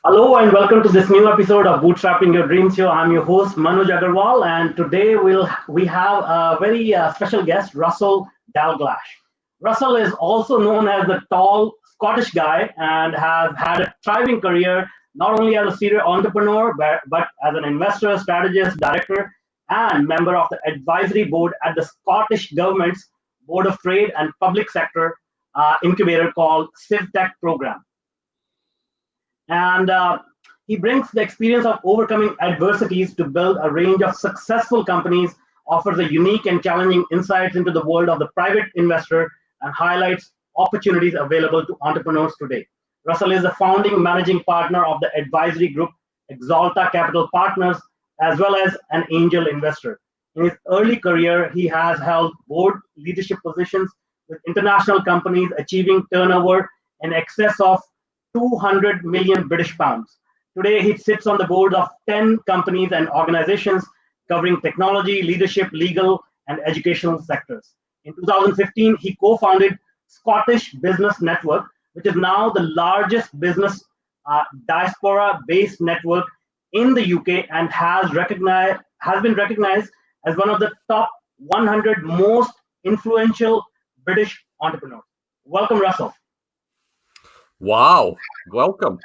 Hello and welcome to this new episode of Bootstrapping Your Dreams Show. I'm your host Manuj Aggarwal, and today we have a very special guest, Russell Dalgleish. Russell is also known as the tall Scottish guy and has had a thriving career not only as a serial entrepreneur but as an investor, strategist, director, and member of the advisory board at the Scottish Government's Board of Trade and Public Sector incubator called CivTech program. And he brings the experience of overcoming adversities to build a range of successful companies, offers a unique and challenging insights into the world of the private investor, and highlights opportunities available to entrepreneurs today. Russell is the founding managing partner of the advisory group Exolta Capital Partners, as well as an angel investor. In his early career, he has held board leadership positions with international companies achieving turnover in excess of 200 million British pounds. Today, he sits on the board of 10 companies and organizations covering technology, leadership, legal, and educational sectors. In 2015, he co-founded Scottish Business Network, which is now the largest business diaspora-based network in the UK and has been recognized as one of the top 100 most influential British entrepreneurs. Welcome, Russell. Wow, welcome.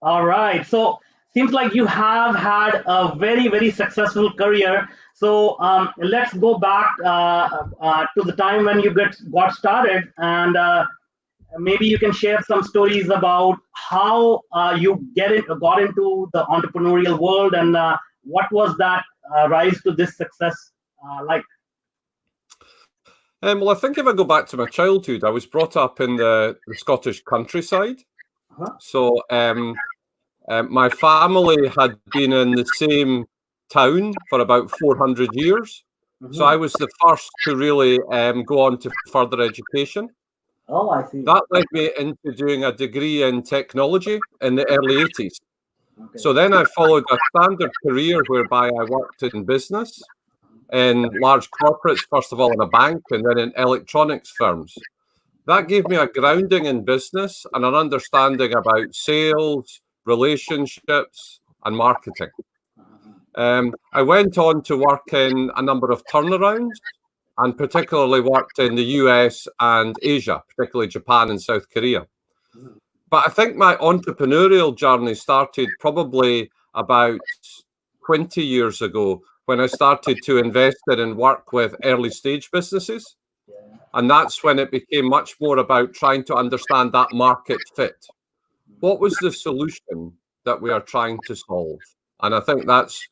All right. So seems like you have had a very, very successful career. So let's go back to the time when you got started, and maybe you can share some stories about how you got into the entrepreneurial world, and what was that rise to this success like? Well, I think if I go back to my childhood, I was brought up in the Scottish countryside. So my family had been in the same town for about 400 years. So I was the first to really go on to further education. Oh, I see. That led me into doing a degree in technology in the early 80s. Okay. So then I followed a standard career whereby I worked in business, in large corporates, first of all in a bank, and then in electronics firms. That gave me a grounding in business and an understanding about sales, relationships, and marketing. I went on to work in a number of turnarounds, and particularly worked in the US and Asia, particularly Japan and South Korea. But I think my entrepreneurial journey started probably about 20 years ago, when I started to invest in and work with early stage businesses. And that's when it became much more about trying to understand that market fit. What was the solution that we are trying to solve? And I think that's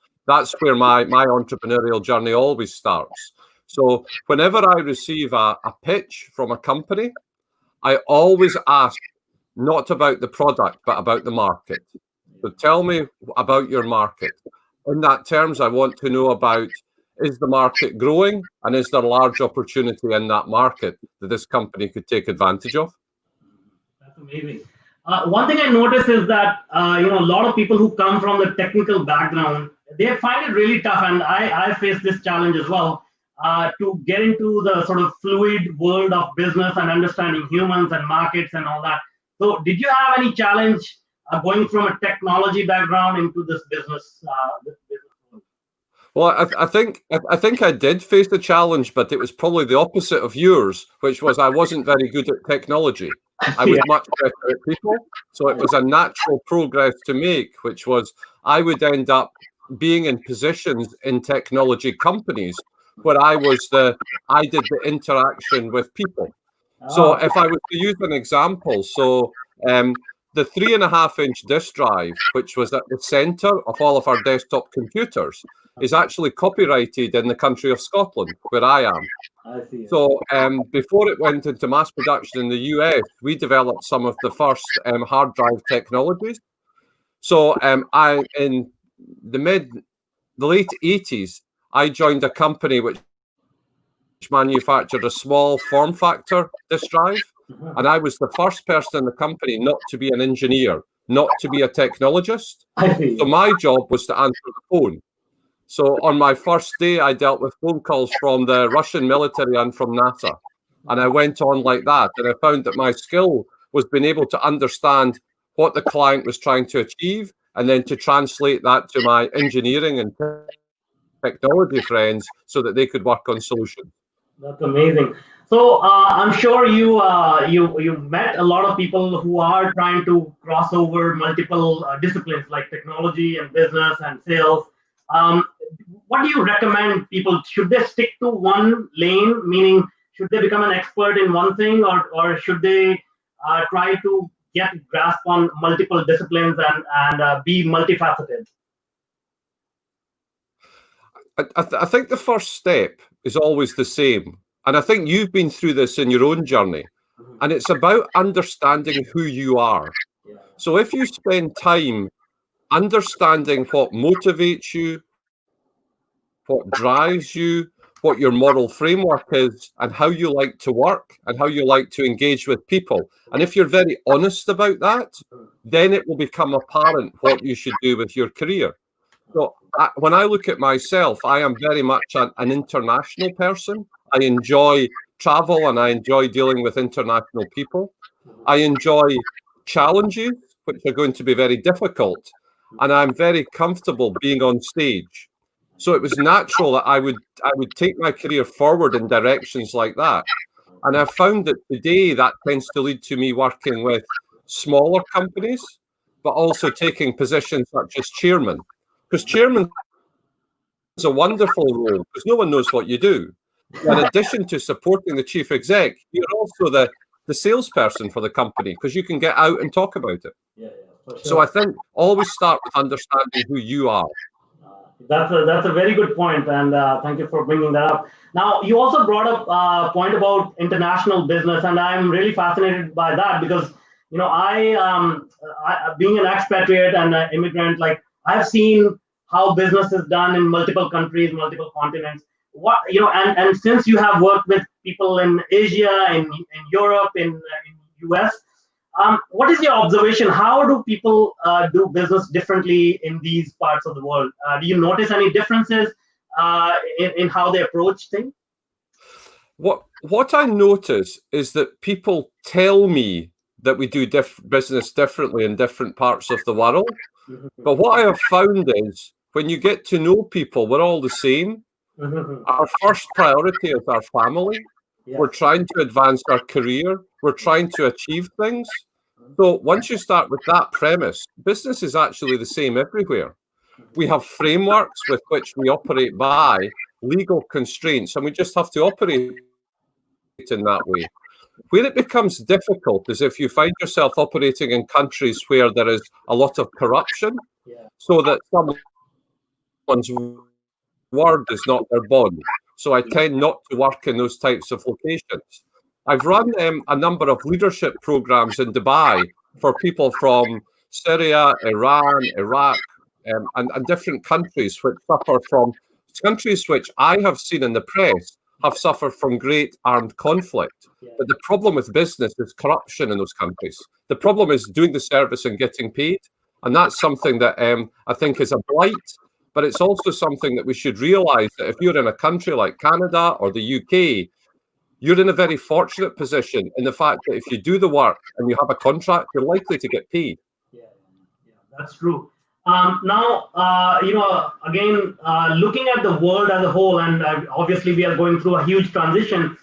where my entrepreneurial journey always starts. So whenever I receive a pitch from a company, I always ask not about the product, but about the market. So tell me about your market. In that terms, I want to know about, is the market growing, and is there a large opportunity in that market that this company could take advantage of? That's amazing. One thing I noticed is that a lot of people who come from the technical background, they find it really tough, and I face this challenge as well, to get into the sort of fluid world of business and understanding humans and markets and all that. So did you have any challenge going from a technology background into this business world? Well, I think I did face the challenge, but it was probably the opposite of yours, which was I wasn't very good at technology. I was much better at people. So it was a natural progress to make, which was I would end up being in positions in technology companies where I did the interaction with people. So if I was to use an example, the 3.5-inch disk drive, which was at the center of all of our desktop computers, is actually copyrighted in the country of Scotland, where I am. I see. So before it went into mass production in the US, we developed some of the first hard drive technologies. So in the late 80s, I joined a company which manufactured a small form factor disk drive. And I was the first person in the company not to be an engineer, not to be a technologist. So my job was to answer the phone. So on my first day, I dealt with phone calls from the Russian military and from NASA. And I went on like that. And I found that my skill was being able to understand what the client was trying to achieve, and then to translate that to my engineering and technology friends so that they could work on solutions. That's amazing. So I'm sure you met a lot of people who are trying to cross over multiple disciplines like technology and business and sales. Um, what do you recommend people? Should they stick to one lane, meaning should they become an expert in one thing, or should they try to get grasp on multiple disciplines and be multifaceted? I think the first step is always the same. And I think you've been through this in your own journey. And it's about understanding who you are. So if you spend time understanding what motivates you, what drives you, what your moral framework is, and how you like to work and how you like to engage with people, and if you're very honest about that, then it will become apparent what you should do with your career. So when I look at myself, I am very much an international person. I enjoy travel and I enjoy dealing with international people. I enjoy challenges, which are going to be very difficult. And I'm very comfortable being on stage. So it was natural that I would take my career forward in directions like that. And I've found that today that tends to lead to me working with smaller companies, but also taking positions such as chairman. Because chairman is a wonderful role because no one knows what you do. In addition to supporting the chief exec, you're also the salesperson for the company because you can get out and talk about it. For sure. So I think always start with understanding who you are. That's a very good point, and thank you for bringing that up. Now, you also brought up a point about international business, and I'm really fascinated by that because I being an expatriate and an immigrant, like I've seen how business is done in multiple countries, multiple continents. And since you have worked with people in Asia, in Europe, in US, what is your observation? How do people do business differently in these parts of the world? Do you notice any differences in how they approach things? What I notice is that people tell me that we do business differently in different parts of the world. But what I have found is when you get to know people, we're all the same. Our first priority is our family. We're trying to advance our career. We're trying to achieve things. So once you start with that premise, business is actually the same everywhere. We have frameworks with which we operate by, legal constraints, and we just have to operate in that way. Where it becomes difficult is if you find yourself operating in countries where there is a lot of corruption, so that someone's word is not their bond. So I tend not to work in those types of locations. I've run a number of leadership programs in Dubai for people from Syria, Iran, Iraq, and different countries which suffer from countries which I have seen in the press have suffered from great armed conflict. But the problem with business is corruption in those countries. The problem is doing the service and getting paid. And that's something that I think is a blight. But it's also something that we should realize that if you're in a country like Canada or the UK, you're in a very fortunate position in the fact that if you do the work and you have a contract, you're likely to get paid. Yeah, that's true. Now, again, looking at the world as a whole, and obviously we are going through a huge transition.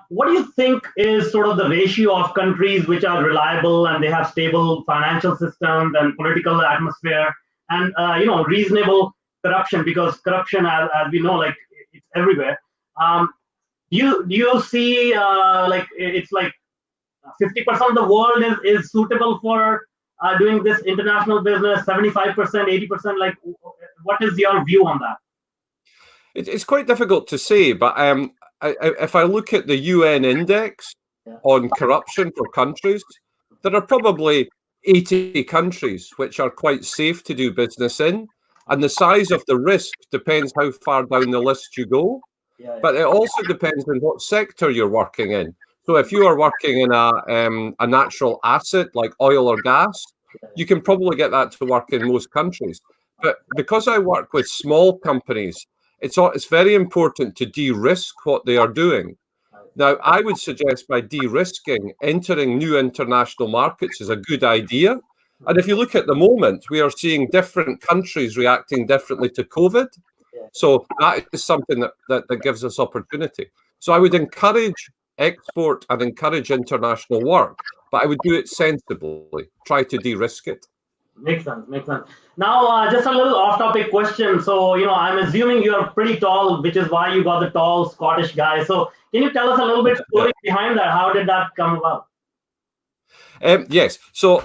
What do you think is sort of the ratio of countries which are reliable and they have stable financial systems and political atmosphere and reasonable corruption? Because corruption, as we know, like it's everywhere. Do you see like it's like 50% of the world is suitable for doing this international business, 75%, 80%? Like, what is your view on that? It's quite difficult to say, but if I look at the UN index on corruption for countries, there are probably 80 countries which are quite safe to do business in, and the size of the risk depends how far down the list you go. But it also depends on what sector you're working in. So if you are working in a natural asset like oil or gas, you can probably get that to work in most countries. But because I work with small companies, it's very important to de-risk what they are doing. Now, I would suggest by de-risking, entering new international markets is a good idea, And if you look at the moment, we are seeing different countries reacting differently to COVID. So that is something that gives us opportunity. So I would encourage export and encourage international work, but I would do it sensibly, try to de-risk it. Makes sense. Makes sense. Now, just a little off-topic question. So, I'm assuming you're pretty tall, which is why you got the tall Scottish guy. So, can you tell us a little bit story behind that? How did that come about? Yes. So,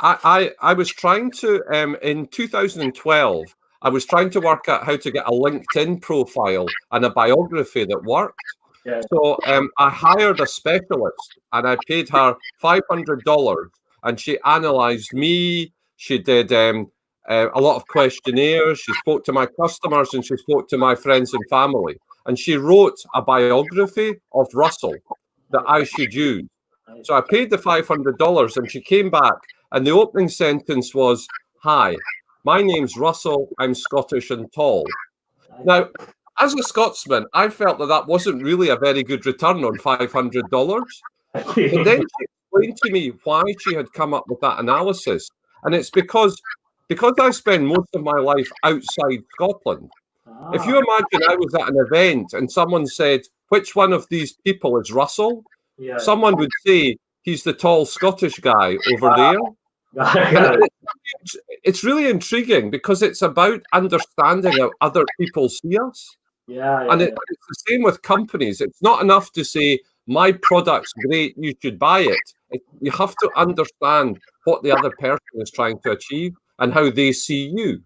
I was trying to in 2012. I was trying to work out how to get a LinkedIn profile and a biography that worked. Yeah. So I hired a specialist and I paid her $500, and she analysed me. She did a lot of questionnaires. She spoke to my customers and she spoke to my friends and family. And she wrote a biography of Russell that I should use. So I paid the $500 and she came back, and the opening sentence was, "Hi, my name's Russell. I'm Scottish and tall." Now, as a Scotsman, I felt that wasn't really a very good return on $500. But then she explained to me why she had come up with that analysis. And it's because I spend most of my life outside Scotland. If you imagine I was at an event and someone said, "Which one of these people is Russell?" Yeah. Someone would say, "He's the tall Scottish guy over there." It's really intriguing because it's about understanding how other people see us. And it's the same with companies. It's not enough to say, "My product's great, you should buy it." You have to understand what the other person is trying to achieve and how they see you.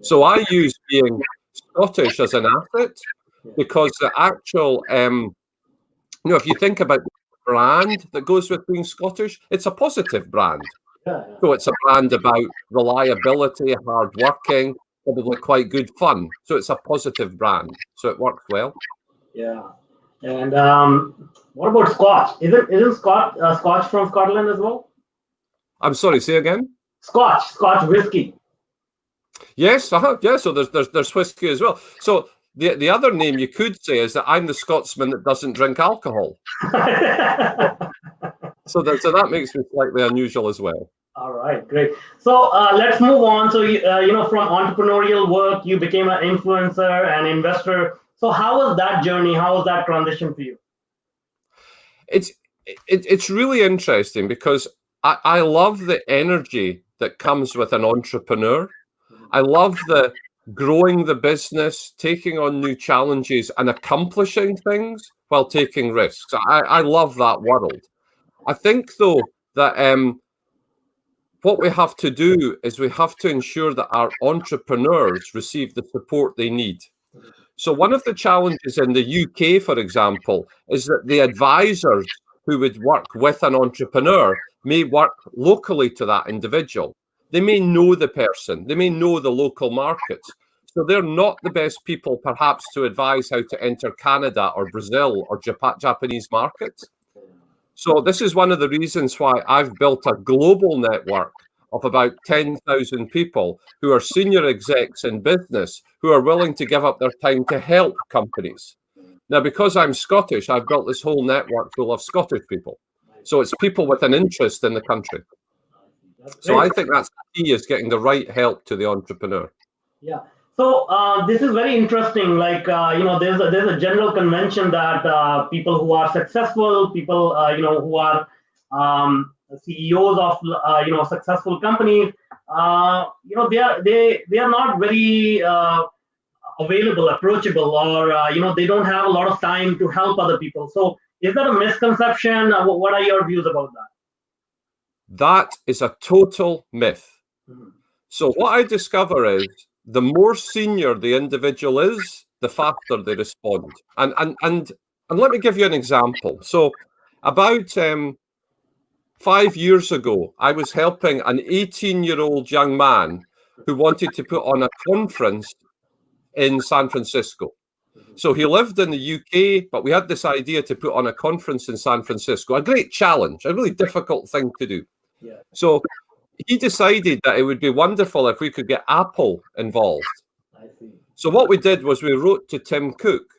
So I use being Scottish as an asset, because the actual, if you think about the brand that goes with being Scottish, it's a positive brand. So it's a brand about reliability, hard working, probably quite good fun. So it's a positive brand. So it works well. Yeah. And what about Scotch? Isn't Scotch from Scotland as well? I'm sorry, say again? Scotch whiskey. Yes, yeah. So there's whiskey as well. So the other name you could say is that I'm the Scotsman that doesn't drink alcohol. So that makes me slightly unusual as well. All right, great. So let's move on. So from entrepreneurial work, you became an influencer and investor. So how was that journey? How was that transition for you? It's really interesting because I love the energy that comes with an entrepreneur. I love the growing the business, taking on new challenges and accomplishing things while taking risks. I love that world. I think, though, that what we have to do is we have to ensure that our entrepreneurs receive the support they need. So one of the challenges in the UK, for example, is that the advisors who would work with an entrepreneur may work locally to that individual. They may know the person, they may know the local markets. So they're not the best people, perhaps, to advise how to enter Canada or Brazil or Japanese markets. So this is one of the reasons why I've built a global network of about 10,000 people who are senior execs in business who are willing to give up their time to help companies. Now, because I'm Scottish, I've built this whole network full of Scottish people. So it's people with an interest in the country. So I think that's the key, is getting the right help to the entrepreneur. Yeah. So this is very interesting. Like, there's a general convention that people who are successful, people, who are CEOs of, successful companies, they are not very available, approachable, or, they don't have a lot of time to help other people. So is that a misconception? What are your views about that? That is a total myth. Mm-hmm. So what I discover is the more senior the individual is, the faster they respond. And let me give you an example. So about 5 years ago, I was helping an 18-year-old young man who wanted to put on a conference in San Francisco. So he lived in the UK, but we had this idea to put on a conference in San Francisco, a great challenge, a really difficult thing to do. Yeah. So he decided that it would be wonderful if we could get Apple involved. I see. So what we did was we wrote to Tim Cook.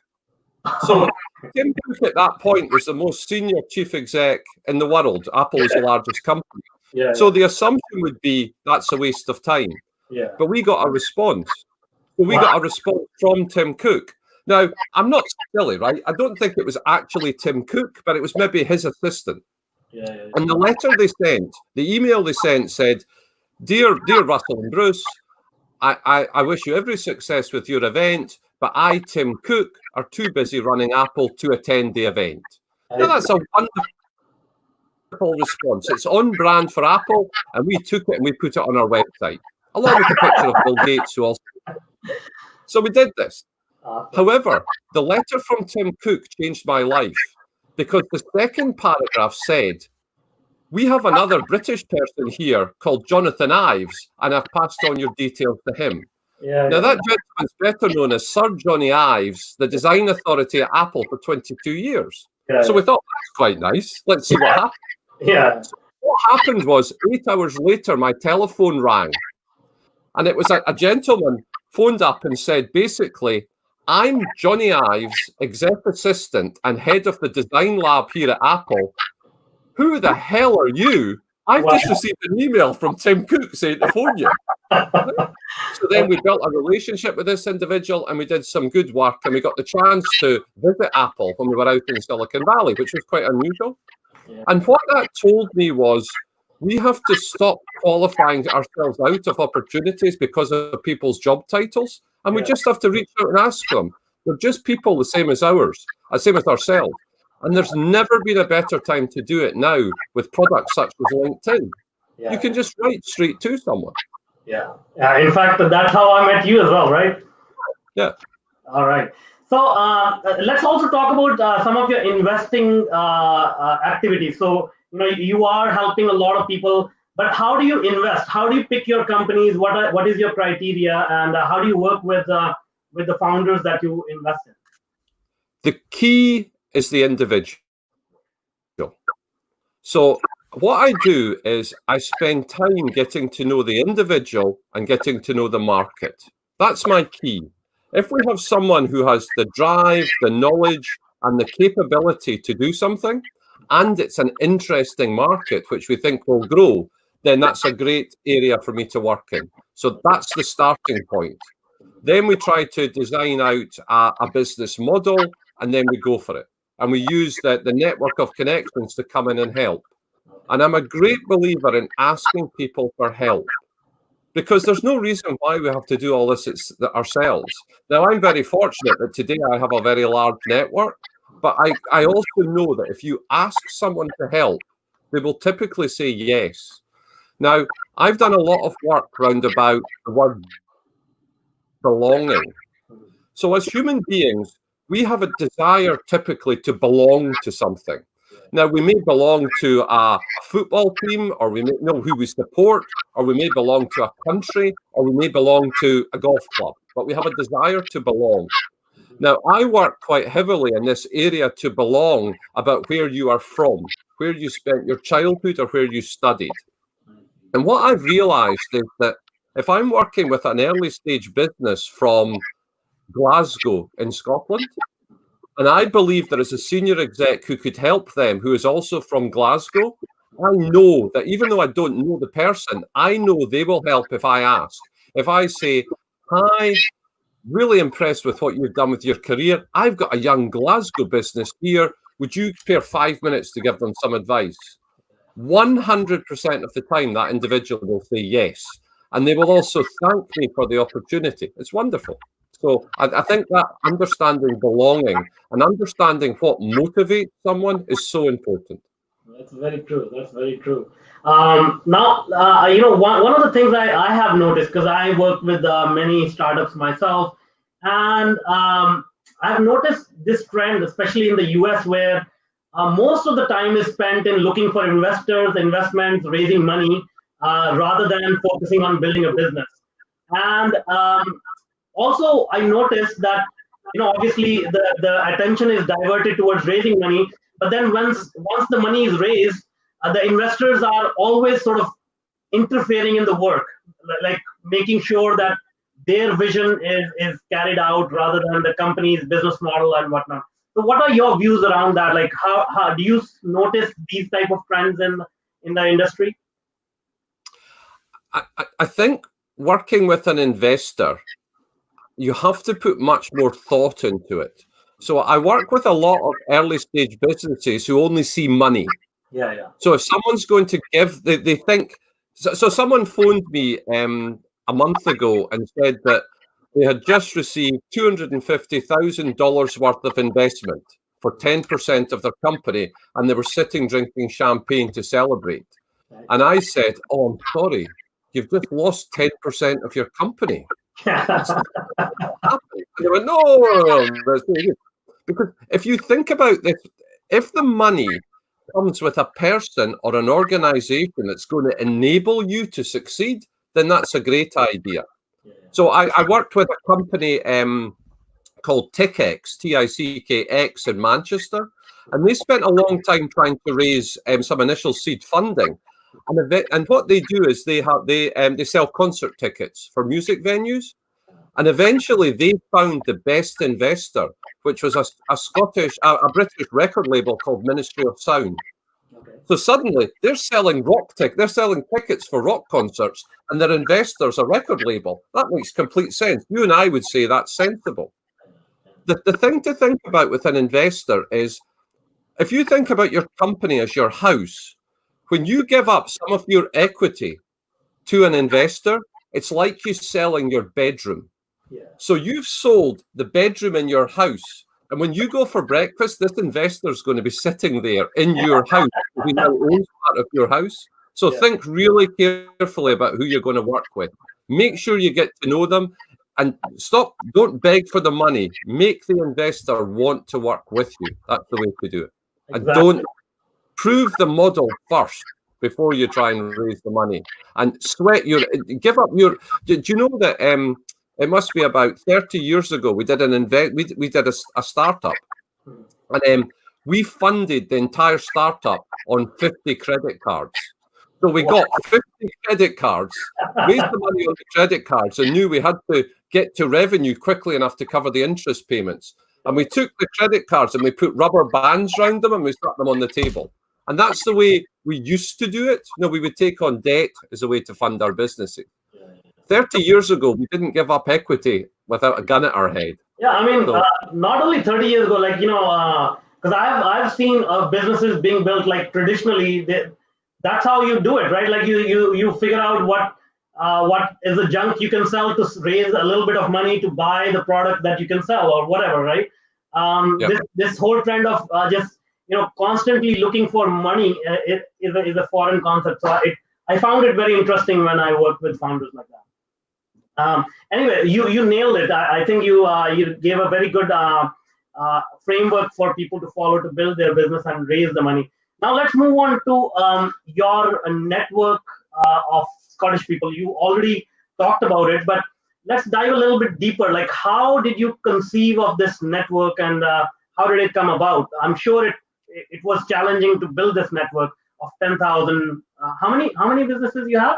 So Tim Cook at that point was the most senior chief exec in the world. Apple is the largest company. Yeah. So the assumption would be that's a waste of time. Yeah. But we got a response. So we Wow. got a response from Tim Cook. Now, I'm not silly, right? I don't think it was actually Tim Cook, but it was maybe his assistant. Yeah. And the letter they sent, the email they sent said, Dear Russell and Bruce, I wish you every success with your event, but I, Tim Cook, are too busy running Apple to attend the event. Now, that's a wonderful response. It's on brand for Apple, and we took it and we put it on our website, along with a picture of Bill Gates, who also. So we did this. Awesome. However, the letter from Tim Cook changed my life because the second paragraph said, we have another British person here called Jonathan Ives, and I've passed on your details to him. Now, that gentleman's better known as Sir Johnny Ives, the design authority at Apple for 22 years. So we thought, that's quite nice. Let's see what happens. Yeah. So what happened was 8 hours later, my telephone rang. And it was a gentleman phoned up and said, basically, I'm Johnny Ives, exec assistant and head of the design lab here at Apple. Who the hell are you? I've just received an email from Tim Cook saying to phone you. So then we built a relationship with this individual and we did some good work and we got the chance to visit Apple when we were out in Silicon Valley, which was quite unusual. Yeah. And what that told me was we have to stop qualifying ourselves out of opportunities because of people's job titles. And we just have to reach out and ask them. They're just people the same as same as ourselves. And there's never been a better time to do it now with products such as LinkedIn. Yeah. You can just write straight to someone. Yeah. In fact, that's how I met you as well, right? Yeah. All right. So let's also talk about some of your investing activities. So, you are helping a lot of people, but how do you invest? How do you pick your companies? What is your criteria, and how do you work with the founders that you invest in? The key is the individual. So what I do is I spend time getting to know the individual and getting to know the market. That's my key. If we have someone who has the drive, the knowledge, and the capability to do something, and it's an interesting market which we think will grow, then that's a great area for me to work in. So that's the starting point. Then we try to design out a business model, and then we go for it. And we use the network of connections to come in and help. And I'm a great believer in asking people for help, because there's no reason why we have to do all this ourselves. Now, I'm very fortunate that today I have a very large network, but I also know that if you ask someone to help, they will typically say yes. Now, I've done a lot of work round about the word belonging. So as human beings, we have a desire typically to belong to something. Now, we may belong to a football team, or we may know who we support, or we may belong to a country, or we may belong to a golf club, but we have a desire to belong. Now, I work quite heavily in this area to belong about where you are from, where you spent your childhood, or where you studied. And what I've realized is that if I'm working with an early stage business from Glasgow in Scotland, and I believe there is a senior exec who could help them, who is also from Glasgow, I know that even though I don't know the person, I know they will help if I ask. If I say, hi, really impressed with what you've done with your career. I've got a young Glasgow business here. Would you spare 5 minutes to give them some advice? 100% of the time, that individual will say yes. And they will also thank me for the opportunity. It's wonderful. So I think that understanding belonging and understanding what motivates someone is so important. That's very true. That's very true. Now, one of the things I have noticed, because I work with many startups myself, and I've noticed this trend, especially in the US, where most of the time is spent in looking for investors, investments, raising money, rather than focusing on building a business. And also, I noticed that, obviously the attention is diverted towards raising money, but then once the money is raised, the investors are always sort of interfering in the work, like making sure that their vision is carried out rather than the company's business model and whatnot. So what are your views around that? Like, how do you notice these type of trends in the industry? I think working with an investor, you have to put much more thought into it. So I work with a lot of early stage businesses who only see money. Yeah. So if someone's going to give, they think, so someone phoned me a month ago and said that they had just received $250,000 worth of investment for 10% of their company, and they were sitting drinking champagne to celebrate. And I said, "Oh, I'm sorry, you've just lost 10% of your company." That's not what happened. And they went, no, that's really good. Because if you think about this, if the money comes with a person or an organization that's going to enable you to succeed, then that's a great idea. So I worked with a company called TickX, TICKX in Manchester, and they spent a long time trying to raise some initial seed funding. And what they do is they sell concert tickets for music venues. And eventually they found the best investor, which was a British record label called Ministry of Sound. Okay. So suddenly they're selling they're selling tickets for rock concerts, and their investor's a record label. That makes complete sense. You and I would say that's sensible. The thing to think about with an investor is, if you think about your company as your house, when you give up some of your equity to an investor, it's like you selling your bedroom. Yeah. So you've sold the bedroom in your house, and when you go for breakfast, this investor is going to be sitting there in your house. He now owns part of your house. So think really carefully about who you're going to work with. Make sure you get to know them, and don't beg for the money. Make the investor want to work with you. That's the way to do it. Exactly. And don't prove the model first before you try and raise the money. And give up your. Do you know that? It must be about 30 years ago. We did we did a startup, and we funded the entire startup on 50 credit cards. So we got 50 credit cards, raised the money on the credit cards, and knew we had to get to revenue quickly enough to cover the interest payments. And we took the credit cards and we put rubber bands around them and we stuck them on the table. And that's the way we used to do it. We would take on debt as a way to fund our businesses. 30 years ago, we didn't give up equity without a gun at our head. Yeah, I mean, not only 30 years ago, because I've seen businesses being built like traditionally. That's how you do it, right? Like you figure out what is the junk you can sell to raise a little bit of money to buy the product that you can sell or whatever, right? This whole trend of just constantly looking for money is a foreign concept. So I found it very interesting when I worked with founders like that. Anyway, you nailed it. I think you gave a very good framework for people to follow to build their business and raise the money. Now let's move on to your network of Scottish people. You already talked about it, but let's dive a little bit deeper. Like, how did you conceive of this network, and how did it come about? I'm sure it was challenging to build this network of 10,000. How many businesses you have?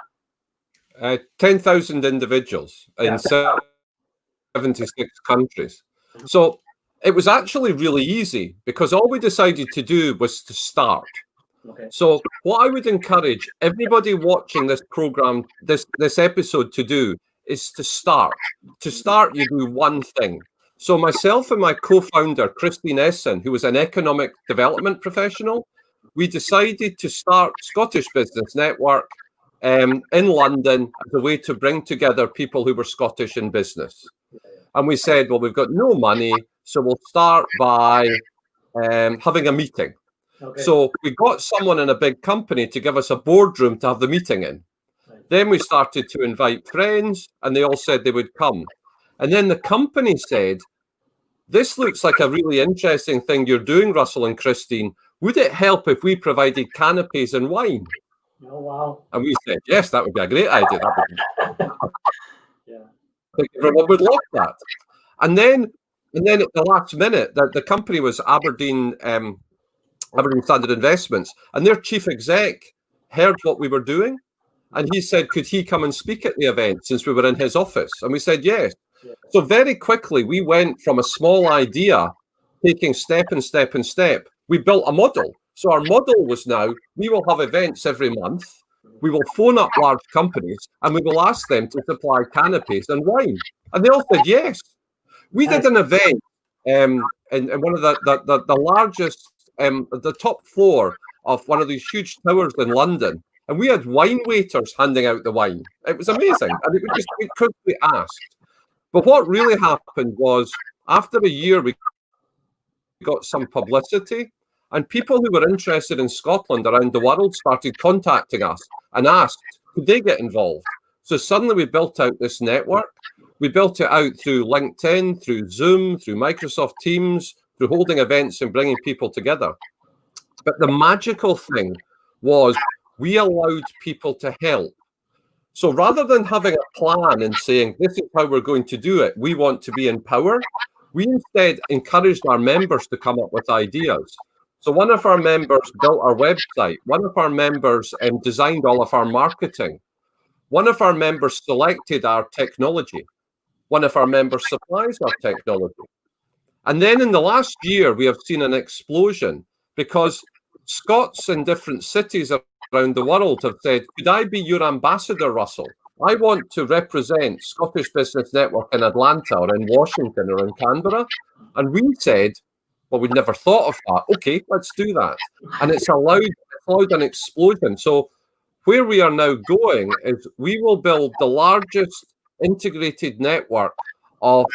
10,000 individuals in 76 countries. So it was actually really easy because all we decided to do was to start. Okay. So what I would encourage everybody watching this program, this episode to do is to start. To start, you do one thing. So myself and my co-founder, Christine Essen, who was an economic development professional, we decided to start Scottish Business Network in London as a way to bring together people who were Scottish in business. And we said, well, we've got no money, so we'll start by having a meeting. Okay. So we got someone in a big company to give us a boardroom to have the meeting in. Right. Then we started to invite friends, and they all said they would come. And then the company said, this looks like a really interesting thing you're doing, Russell and Christine. Would it help if we provided canapes and wine? Oh, wow. And we said, yes, that would be a great idea. Yeah. I think everyone would love that. And then at the last minute, the company was Aberdeen Standard Investments, and their chief exec heard what we were doing, and he said, could he come and speak at the event since we were in his office? And we said, yes. Yeah. So very quickly, we went from a small idea, taking step and step and step. We built a model. So our model was now, we will have events every month. we will phone up large companies and we will ask them to supply canopies and wine. And they all said yes. We did an event in one of the largest, the top floor of one of these huge towers in London. And we had wine waiters handing out the wine. It was amazing. And it was just, we couldn't be asked. But what really happened was, after a year, we got some publicity, and people who were interested in Scotland around the world started contacting us and asked, could they get involved? So suddenly we built out this network. We built it out through LinkedIn, through Zoom, through Microsoft Teams, through holding events and bringing people together. But the magical thing was we allowed people to help. So rather than having a plan and saying, this is how we're going to do it, we want to be in power, we instead encouraged our members to come up with ideas. So one of our members built our website. One of our members designed all of our marketing. One of our members selected our technology. One of our members supplies our technology. And then in the last year, we have seen an explosion because Scots in different cities around the world have said, could I be your ambassador, Russell? I want to represent Scottish Business Network in Atlanta or in Washington or in Canberra. And we said, well, we'd never thought of that. Okay, let's do that. And it's allowed an explosion. So where we are now going is we will build the largest integrated network of,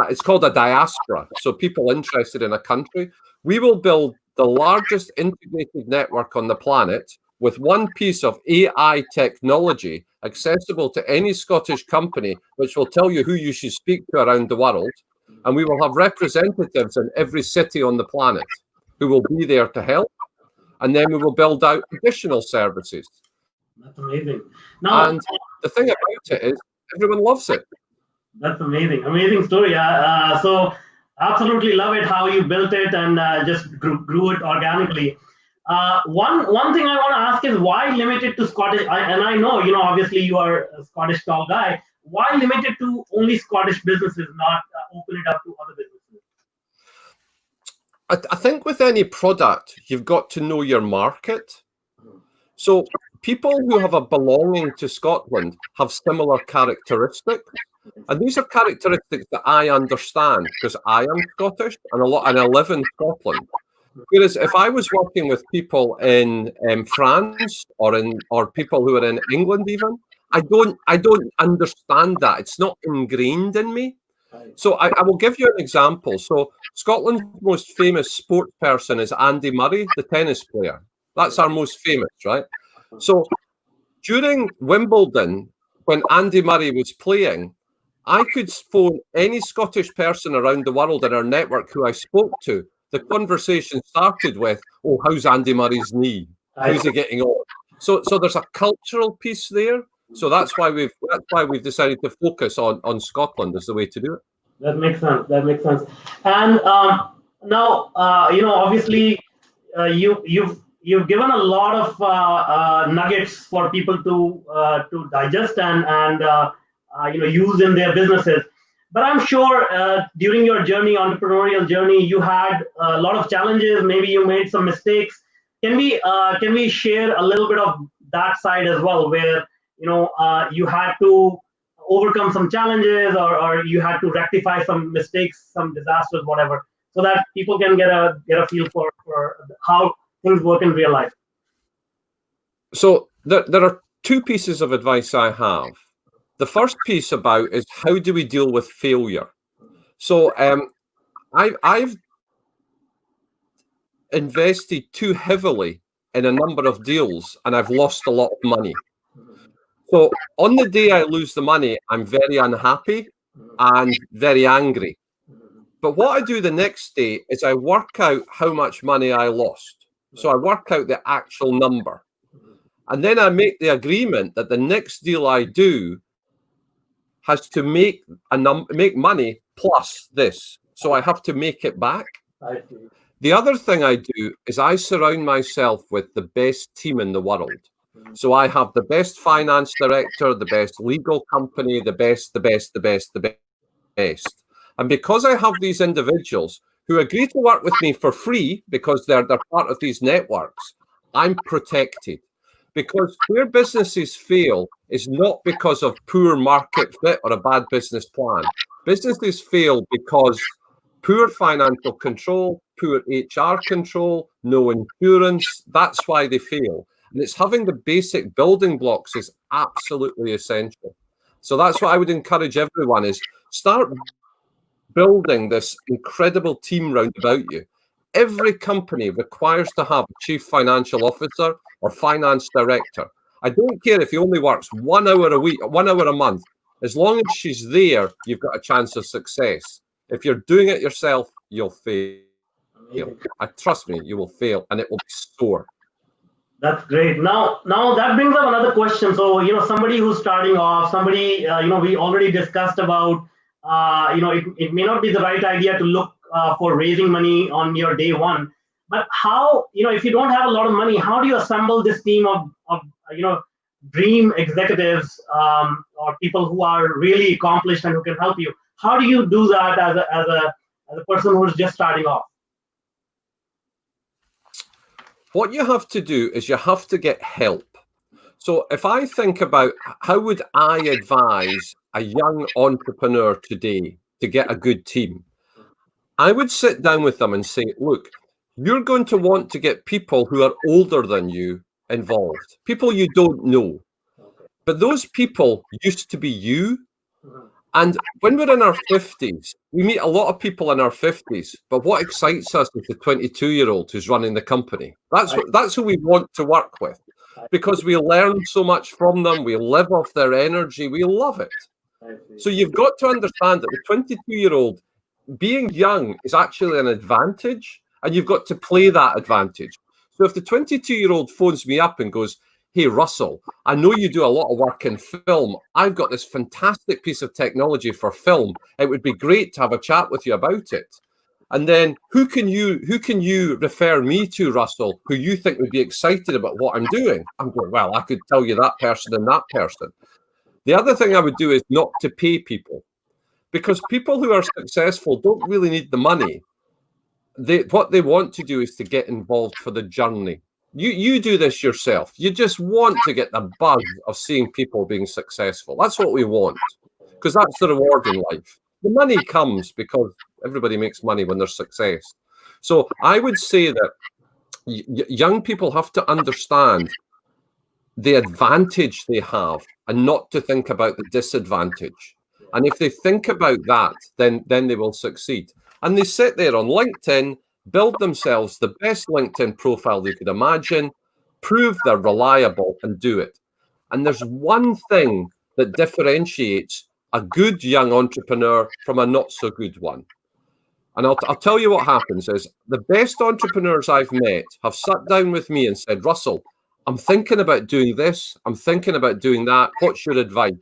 it's called a diaspora. So people interested in a country. We will build the largest integrated network on the planet with one piece of AI technology accessible to any Scottish company, which will tell you who you should speak to around the world. And we will have representatives in every city on the planet who will be there to help. And then we will build out additional services. That's amazing. Now, and the thing about it is everyone loves it. That's amazing. Amazing story. So absolutely love it how you built it and just grew it organically. One thing I want to ask is why limited to Scottish? And I know, obviously you are a Scottish tall guy. Why limited to only Scottish businesses, not open it up to other businesses? I think with any product, you've got to know your market. So people who have a belonging to Scotland have similar characteristics. And these are characteristics that I understand because I am Scottish and I live in Scotland. Whereas if I was working with people in France or people who are in England even, I don't understand that. It's not ingrained in me. So I will give you an example. So Scotland's most famous sports person is Andy Murray, the tennis player. That's our most famous, right? So during Wimbledon, when Andy Murray was playing, I could phone any Scottish person around the world in our network who I spoke to. The conversation started with, "Oh, how's Andy Murray's knee? How's he getting on?" So there's a cultural piece there. So that's why we've decided to focus on Scotland as the way to do it. That makes sense. And now, obviously, you've given a lot of nuggets for people to digest and use in their businesses. But I'm sure during your entrepreneurial journey, you had a lot of challenges. Maybe you made some mistakes. Can we share a little bit of that side as well, where you had to overcome some challenges or you had to rectify some mistakes, some disasters, whatever, so that people can get a feel for how things work in real life? So there are two pieces of advice I have. The first piece about is how do we deal with failure? So I've invested too heavily in a number of deals and I've lost a lot of money. So on the day I lose the money, I'm very unhappy and very angry. But what I do the next day is I work out how much money I lost. So I work out the actual number. And then I make the agreement that the next deal I do has to make money plus this. So I have to make it back. The other thing I do is I surround myself with the best team in the world. So I have the best finance director, the best legal company, the best. And because I have these individuals who agree to work with me for free because they're part of these networks, I'm protected. Because where businesses fail is not because of poor market fit or a bad business plan. Businesses fail because poor financial control, poor HR control, no insurance. That's why they fail. And it's having the basic building blocks is absolutely essential. So that's what I would encourage everyone is start building this incredible team round about you. Every company requires to have a chief financial officer or finance director. I don't care if he only works 1 hour a week, 1 hour a month. As long as she's there, you've got a chance of success. If you're doing it yourself, you'll fail. Trust me, you will fail, and it will be sore. That's great. Now that brings up another question. So, somebody who's starting off, somebody, we already discussed about, it may not be the right idea to look for raising money on your day one, but how, if you don't have a lot of money, how do you assemble this team of dream executives or people who are really accomplished and who can help you? How do you do that as a person who's just starting off? What you have to do is you have to get help. So if I think about how would I advise a young entrepreneur today to get a good team, I would sit down with them and say, look, you're going to want to get people who are older than you involved, people you don't know. But those people used to be you. And when we're in our 50s, we meet a lot of people in our 50s. But what excites us is the 22-year-old who's running the company. That's who we want to work with because we learn so much from them. We live off their energy. We love it. So you've got to understand that the 22-year-old being young is actually an advantage, and you've got to play that advantage. So if the 22-year-old phones me up and goes, hey, Russell, I know you do a lot of work in film. I've got this fantastic piece of technology for film. It would be great to have a chat with you about it. And then who can you refer me to, Russell, who you think would be excited about what I'm doing? I'm going, well, I could tell you that person and that person. The other thing I would do is not to pay people, because people who are successful don't really need the money. What they want to do is to get involved for the journey. You do this yourself. You just want to get the buzz of seeing people being successful. That's what we want, because that's the reward in life. The money comes because everybody makes money when there's success. So I would say that young people have to understand the advantage they have and not to think about the disadvantage. And if they think about that, then they will succeed. And they sit there on LinkedIn, build themselves the best LinkedIn profile they could imagine, prove they're reliable, and do it. And there's one thing that differentiates a good young entrepreneur from a not so good one. And I'll tell you what happens is the best entrepreneurs I've met have sat down with me and said, Russell, I'm thinking about doing this. I'm thinking about doing that. What's your advice?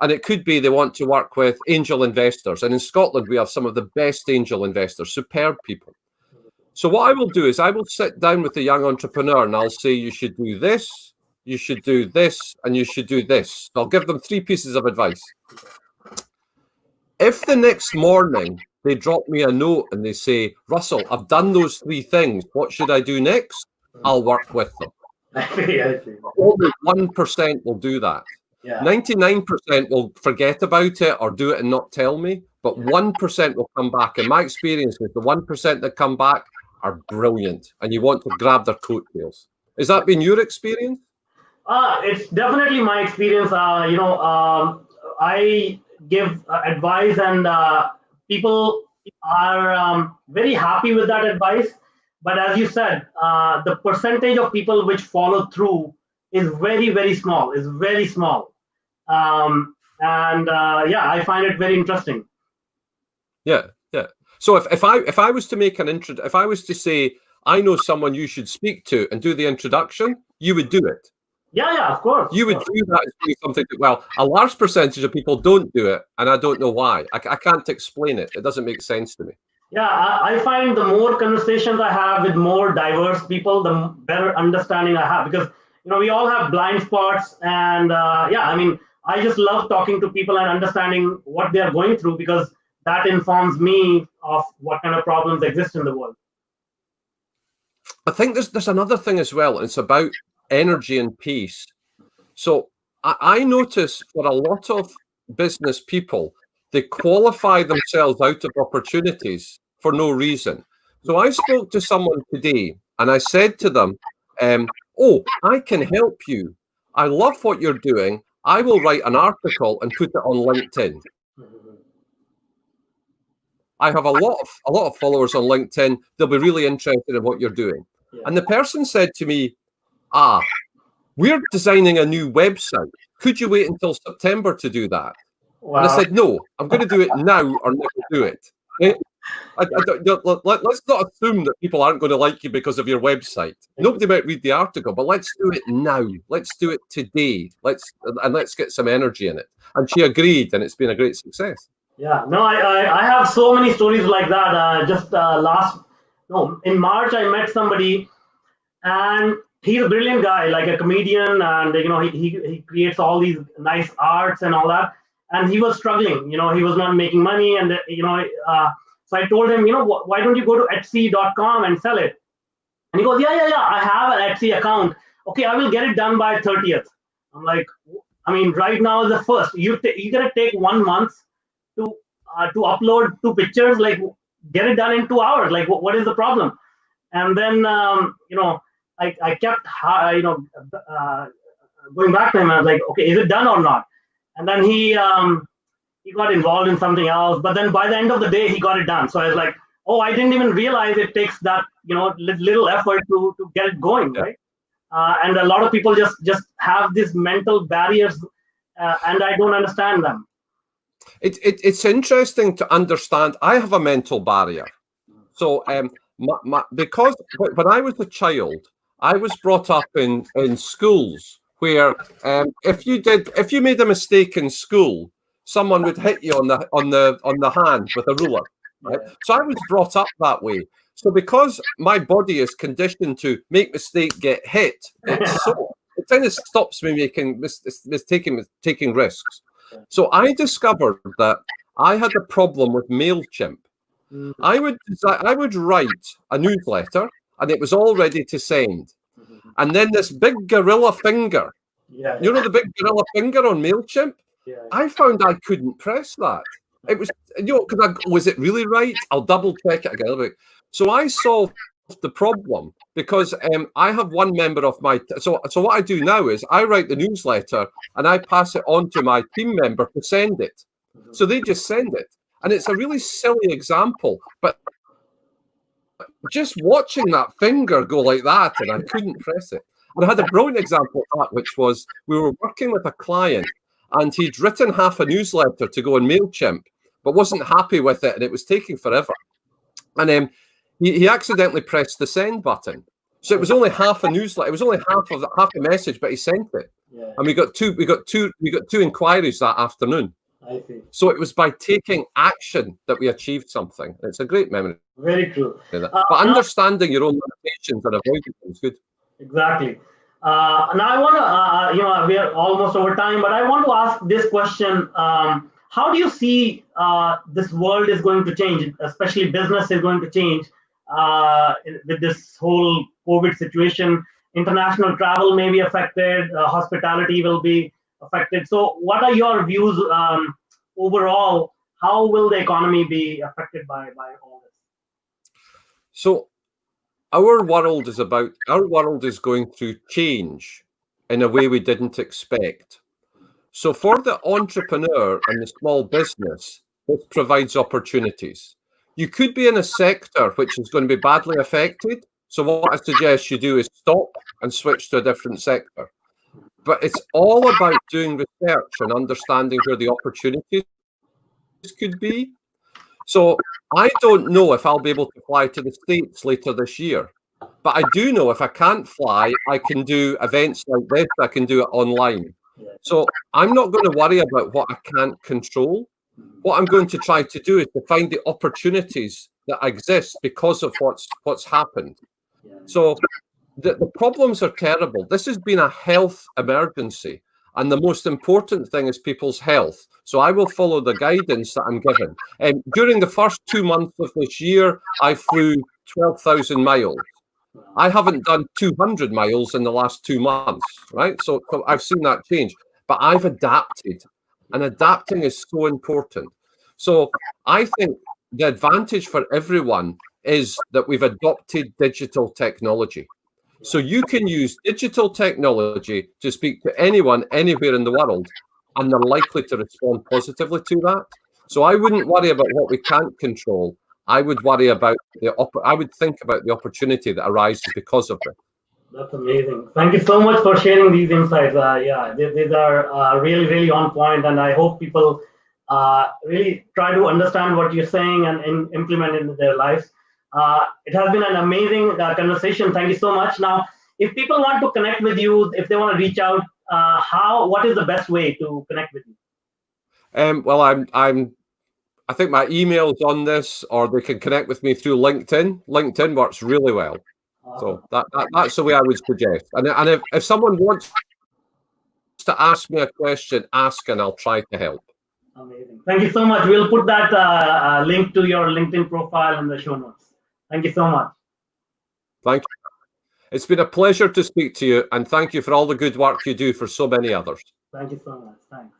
And it could be they want to work with angel investors. And in Scotland, we have some of the best angel investors, superb people. So what I will do is I will sit down with the young entrepreneur and I'll say, you should do this, you should do this, and you should do this. I'll give them 3 pieces of advice. If the next morning they drop me a note and they say, Russell, I've done those 3 things, what should I do next? I'll work with them. I see. Only 1% will do that. Yeah. 99% will forget about it or do it and not tell me, but 1% will come back. And my experience is the 1% that come back are brilliant, and you want to grab their coattails. Has that been your experience? It's definitely my experience. I give advice, and people are very happy with that advice. But as you said, the percentage of people which follow through is very, very small. Is very small. I find it very interesting. Yeah. So if I was to make if I was to say, I know someone you should speak to and do the introduction, you would do it. Yeah, of course. You would do that as doing something that, well, a large percentage of people don't do it, and I don't know why. I can't explain it. It doesn't make sense to me. Yeah, I find the more conversations I have with more diverse people, the better understanding I have, because we all have blind spots, and I just love talking to people and understanding what they are going through, because that informs me of what kind of problems exist in the world. I think there's another thing as well. It's about energy and peace. So I notice for a lot of business people, they qualify themselves out of opportunities for no reason. So I spoke to someone today and I said to them, oh, I can help you. I love what you're doing. I will write an article and put it on LinkedIn. I have a lot of followers on LinkedIn. They'll be really interested in what you're doing. Yeah. And the person said to me, we're designing a new website. Could you wait until September to do that? Wow. And I said, no, I'm going to do it now or never do it. Let's not assume that people aren't going to like you because of your website. Nobody might read the article, but let's do it now. Let's do it today. Let's get some energy in it. And she agreed, and it's been a great success. Yeah, no, I have so many stories like that. In March, I met somebody, and he's a brilliant guy, like a comedian, and he creates all these nice arts and all that. And he was struggling, he was not making money, and so I told him, why don't you go to Etsy.com and sell it? And he goes, yeah, I have an Etsy account. Okay, I will get it done by 30th. I'm like, right now is the first. You're gonna take 1 month to upload 2 pictures. Like, get it done in 2 hours. Like, what is the problem? And then I kept going back to him. I was like, okay, is it done or not? And then he got involved in something else. But then by the end of the day, he got it done. So I was like, oh, I didn't even realize it takes that little effort to get it going, yeah. Right? And a lot of people just have these mental barriers, and I don't understand them. It's interesting to understand. I have a mental barrier. So because when I was a child, I was brought up in schools where if you made a mistake in school, someone would hit you on the hand with a ruler. Right? So I was brought up that way. So because my body is conditioned to make mistake, get hit, it kind of stops me taking risks. So I discovered that I had a problem with MailChimp. I would write a newsletter and it was all ready to send. And then this big gorilla finger, the big gorilla finger on MailChimp, I found I couldn't press that. It was, because was it really right? I'll double check it again. So I solved the problem because I have one member of my, so what I do now is I write the newsletter and I pass it on to my team member to send it. So they just send it. And it's a really silly example, but just watching that finger go like that and I couldn't press it. And I had a brilliant example of that, which was we were working with a client and he'd written half a newsletter to go on MailChimp, but wasn't happy with it and it was taking forever. And he accidentally pressed the send button. So it was only half a newsletter. It was only half a message, but he sent it. Yeah. And we got two inquiries that afternoon. I see. So it was by taking action that we achieved something. It's a great memory. Very true. But understanding your own limitations and avoiding them is good. Exactly. Now I want to, we are almost over time, but I want to ask this question. How do you see this world is going to change, especially business is going to change with this whole COVID situation? International travel may be affected, hospitality will be affected. So what are your views overall? How will the economy be affected by all this? So our world is going through change in a way we didn't expect. So for the entrepreneur and the small business, this provides opportunities. You could be in a sector which is going to be badly affected. So what I suggest you do is stop and switch to a different sector. But it's all about doing research and understanding where the opportunities could be. So I don't know if I'll be able to fly to the States later this year. But I do know if I can't fly, I can do events like this. I can do it online. So I'm not going to worry about what I can't control. What I'm going to try to do is to find the opportunities that exist because of what's happened. So the problems are terrible. This has been a health emergency. And the most important thing is people's health. So I will follow the guidance that I'm given. During the first 2 months of this year, I flew 12,000 miles. I haven't done 200 miles in the last 2 months, right? So I've seen that change, but I've adapted, and adapting is so important. So I think the advantage for everyone is that we've adopted digital technology. So you can use digital technology to speak to anyone, anywhere in the world, and they're likely to respond positively to that. So I wouldn't worry about what we can't control. I would worry about I would think about the opportunity that arises because of this. That's amazing. Thank you so much for sharing these insights. Yeah, these are really, really on point, and I hope people really try to understand what you're saying and implement it in their lives. It has been an amazing conversation. Thank you so much. Now, if people want to connect with you, if they want to reach out, what is the best way to connect with you? Well, I think my email's on this, or they can connect with me through LinkedIn. LinkedIn works really well. So that's the way I would suggest. And if someone wants to ask me a question, ask, and I'll try to help. Amazing. Thank you so much. We'll put that link to your LinkedIn profile in the show notes. Thank you so much. Thank you. It's been a pleasure to speak to you, and thank you for all the good work you do for so many others. Thank you so much. Thanks.